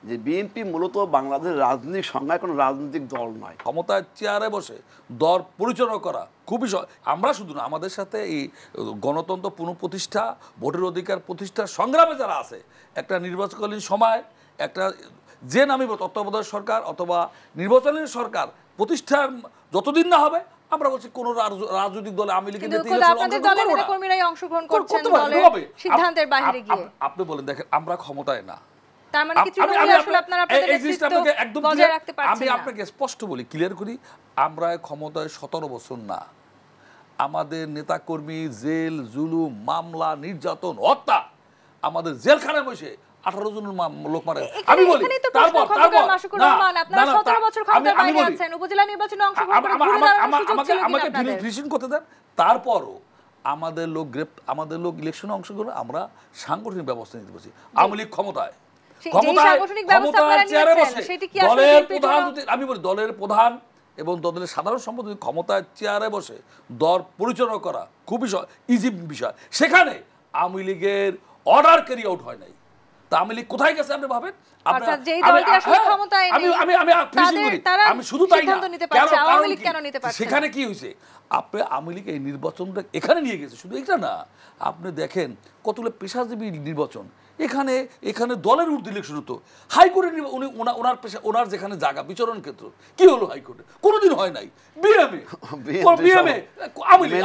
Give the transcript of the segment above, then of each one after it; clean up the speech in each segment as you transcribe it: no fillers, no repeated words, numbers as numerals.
যে বিএনপি মূলত বাংলাদেশের রাজনৈতিক সংজ্ঞায় কোনো রাজনৈতিক দল নয়। ক্ষমতায় চেয়ারে বসে দল পরিচালনা করা খুবই আমরা শুধু না, আমাদের সাথে এই গণতন্ত্র পুনঃপ্রতিষ্ঠা, ভোটের অধিকার প্রতিষ্ঠার সংগ্রামে যারা আছে, একটা নির্বাচনকালীন সময় একটা যে নামে তত্ত্বাবধায়ক সরকার অথবা নির্বাচনের সরকার প্রতিষ্ঠার যতদিন না হবে, আমরা বলছি কোন রাজনৈতিক দলে আওয়ামী লীগের আপনি বলেন, দেখেন আমরা ক্ষমতায় না, আমি আপনাকে স্পষ্ট বলি, ক্লিয়ার করি, আমরা ক্ষমতায় 17 বছর না। আমাদের নেতাকর্মী জেল, জুলুম, মামলা, নির্যাতন, হত্যা, আমাদের জেলখানায় বসে 18 জন লোক মারে। আমি বলি তারপরও আমাদের লোক ইলেকশনে অংশগ্রহণ, আমরা সাংগঠনিক ব্যবস্থা নিতে পারছি। আওয়ামী লীগ ক্ষমতায় দলের প্রধান, আমি বলি দলের প্রধান এবং দলের সাধারণ সম্পাদক ক্ষমতায় চেয়ারে বসে দল পরিচালনা করা খুবই ইজি বিষয়। সেখানে আওয়ামী লীগের অর্ডার ক্যারি আউট হয় নাই। তা আওয়ামী লীগ কোথায় গেছে আপনি ভাবেন? আমি শুধু তাই না, সেখানে কি হয়েছে, আপনি আওয়ামী লীগ এই নির্বাচনটা এখানে নিয়ে গেছে। শুধু এটা না, আপনি দেখেন কতগুলো পেশাজীবী নির্বাচন, এখানে এখানে দলের ঊর্ধ্বে ইলেকশন হতো। হাইকোর্টে উনি ওনার যেখানে জায়গা বিচরণ ক্ষেত্র কি হলো, হাইকোর্টে কোনোদিন হয় নাই। বিএমএ আওয়ামী লীগ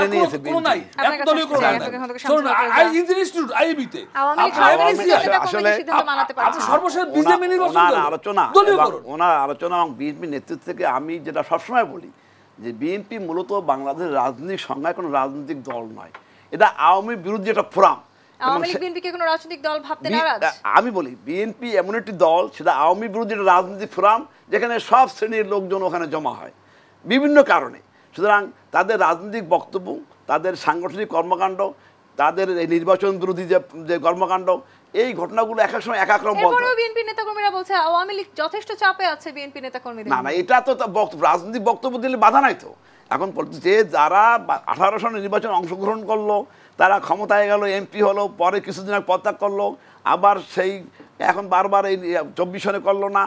কোনো নাই, একদলীয় কোনো নাই। ইনস্টিটিউট আইবিতে আসলে সর্বশেষ বিজেপি নির্বাচন ওনার আলোচনা এবং বিএনপি নেতৃত্ব থেকে আমি যেটা সবসময় বলি যে বিএনপি মূলত বাংলাদেশের রাজনৈতিক সংজ্ঞায় কোনো রাজনৈতিক দল নয়, এটা আওয়ামী বিরোধী একটা ফোরাম। আমি বলি বিএনপি এমন একটি দল, সেটা আওয়ামী বিরোধী একটা রাজনৈতিক ফোরাম, যেখানে সব শ্রেণীর লোকজন ওখানে জমা হয় বিভিন্ন কারণে। সুতরাং তাদের রাজনৈতিক বক্তব্য, তাদের সাংগঠনিক কর্মকাণ্ড, তাদের এই নির্বাচন বিরোধী যে কর্মকাণ্ড, এই ঘটনাগুলো এক এক সময় এক এক রকম বলতে। বিএনপি নেতাকর্মীরা বলছে আওয়ামী লীগ যথেষ্ট চাপে আছে বিএনপি নেতাকর্মীদের। না, এটা তো রাজনৈতিক বক্তব্য দিলে বাধা নাই তো। এখন যে যারা 18 সনে নির্বাচন অংশগ্রহণ করলো, তারা ক্ষমতায় গেল, এমপি হলো, পরে কিছুদিন আগে পদত্যাগ করলো, আবার সেই এখন বারবার এই 24 সনে করলো না,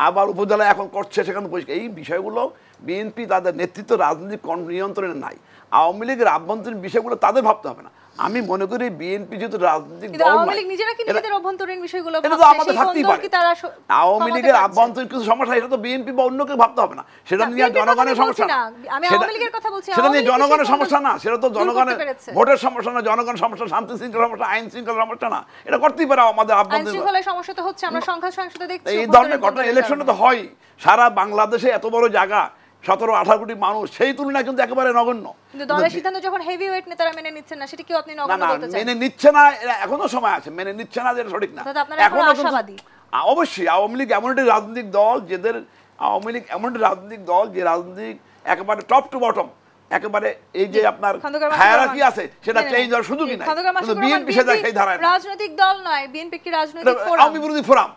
আবার উপজেলা এখন করছে, সেখানে এই বিষয়গুলো বিএনপি তাদের নেতৃত্ব রাজনৈতিক নিয়ন্ত্রণে নাই। আওয়ামী লীগের আভ্যন্তরীণ বিষয়গুলো তাদের ভাবতে হবে না। আমি মনে করি বিএনপি যেহেতু রাজনৈতিক দল, আওয়ামী লীগ নিজেরা কি নিজেদের অভ্যন্তরীণ বিষয়গুলো ভাবছে, এটা তো আমাদের থাকতেই পারে। আওয়ামী লীগের আভ্যন্তরীণ কিছু সমস্যা, এটা তো বিএনপি বা অন্য কেউ ভাবতে হবে না। সেটা নিয়ে জনগণের সমস্যা না, সেটা নিয়ে জনগণের সমস্যা না, সেটা তো জনগণের ভোটের সমস্যা না, জনগণের সমস্যা, শান্তি শৃঙ্খলা সমস্যা, আইন শৃঙ্খলার সমস্যা না, এটা করতেই পারে আমাদের আভ্যন্তরীণ সমস্যা। তো হচ্ছে আমরা সংখ্যা সহিংসতা দেখছি, এই ধরনের ঘটনা ইলেকশনে তো হয়। সারা বাংলাদেশে এত বড় জায়গা, 17-18 কোটি মানুষ, সেই তুলনায় কিন্তু একেবারে নগণ্য। কিন্তু দলের সিদ্ধান্ত যখন হেভিওয়েট নেতারা মেনে নিচ্ছেন না, সেটা কি আপনি নগণ্য বলতে চান? মেনে নিচ্ছে না, এখনো সময় আছে, মেনে নিচ্ছে না, যেটা সঠিক না। এখনো আশাবাদী অবশ্যই আওয়ামী লীগ এমন একটি রাজনৈতিক দল, যে রাজনৈতিক একেবারে টপ টু বটম, একেবারে এই যে আপনার হায়ারার্কি আছে, সেটা চেঞ্জ হওয়ার সুযোগই নাই। কিন্তু বিএনপি সেই ধারায় রাজনৈতিক দল নয়, বিএনপি কি রাজনৈতিক ফোরাম, আওয়ামী বিরোধী ফোরাম।